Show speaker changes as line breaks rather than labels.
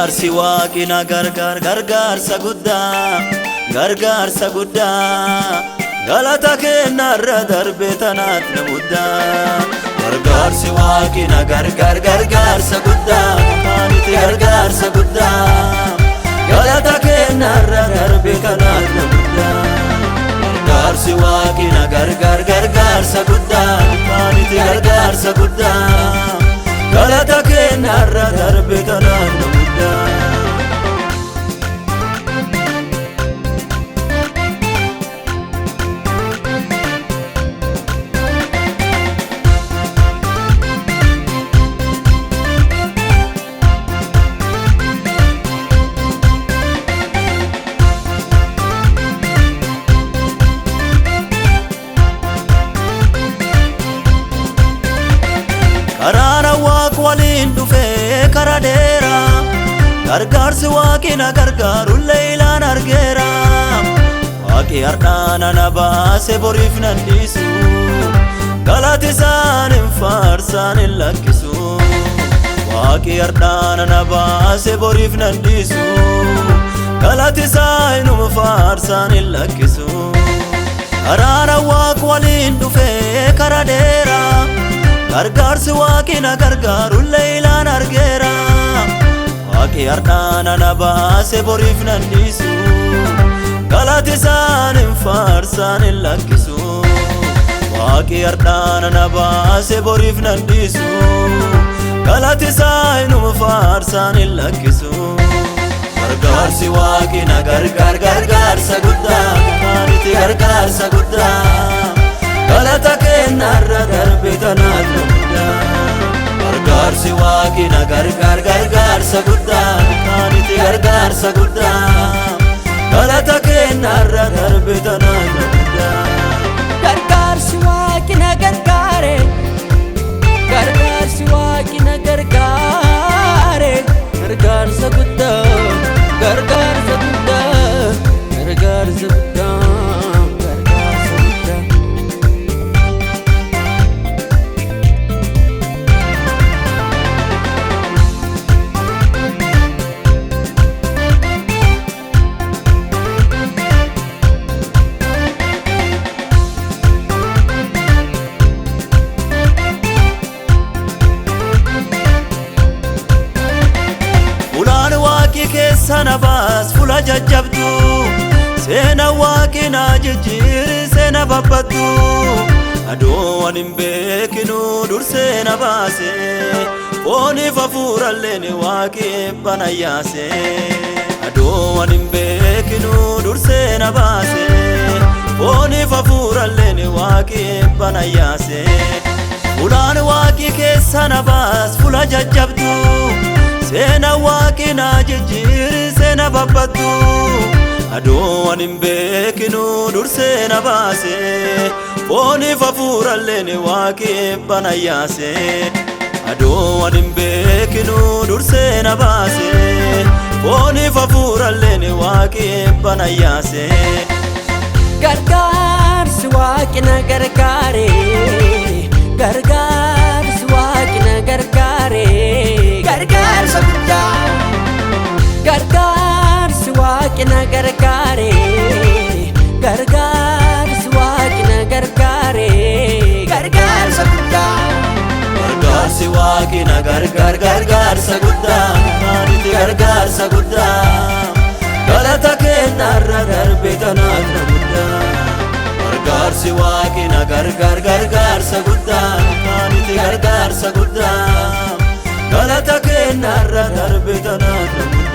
Gargaarsi waaqina gargaarsa guddaa galata kennarra darbe tanaat na muddaa. Gargaarsi waaqina gargaarsa guddaa kaaniti gargaarsa guddaa galata kennarra darbe tanaat na muddaa. Gargaarsi waaqina gargaarsa guddaa kaaniti gargaarsa guddaa galata kennarra darbe tanaat na muddaa. Karaana waaq waliin dhufee kara dheera gargaarsi waaqina gargaarullee ilaan argeera. Waaqi har'aana na baase boriif nan dhiisu galati isaan hin faarsaan hin lakkisu. Waaqi har'aana na baase boriif nan dhiisu galati isaan hin faarsaan hin lakkisu. Karaana waaq waliin dhufee kara dheera gargaarsi waaqina gargaarullee ilaan argeera. Waaqi har'aana na baase boriif nan dhiisu galati isaan hin faarsaan hin lakkisu. Waaqi har'aana na baase boriif nan dhiisu galati isaan hin faarsaan hin lakkisu. Gargaarsi waaqina gargaarsa guddaa kaaniti gargaarsa guddaa galata kennarra darbe tanaat na muddaa. Gargaarsi waaqina gargaarsa guddaa kaaniti gargaarsa guddaa galata kennarra darbe tanaat na muddaa.
Gargaarsi waaqina gargaare gargaarsi waaqina gargaare gargaarsa guddaa gargaarsa guddaa gargaarsa guddaa.
Sana baas fula jajjabdu seena waaqina jijjiiri seena babbaddu. Adoo waan hin beekinu dursee na baase fooniif hafuuralleen waaqi eebban ayyaase. Adoo waan hin beekinu dursee na baase fooniif hafuuralleen waaqi eebban ayyaase. Fulaan waaqi keessa na baas fula jajjabdu seena waaqina jijjiiri seena babbaddu. Adoo waan hin beekinu dursee na baase fooniif hafuuralleen waaqi eebban ayyaase. Adoo waan hin beekinu dursee na baase fooniif hafuuralleen waaqi eebban ayyaase.
Gargaarsi waaqina gargaare gargaarsi waaqina gargaare gargaarsa guddaa gargaarsi waaqina gargaare gargaarsi waaqina gargaare gargaarsa guddaa.
Gargaarsi waaqina gargaarsa guddaa kaaniti gargaarsa guddaa galata kennarra darbe tanaat na muddaa. Gargaarsi waaqina gargaarsa guddaa kaaniti gargaarsa guddaa galata kennarra darbe tanaat na muddaa.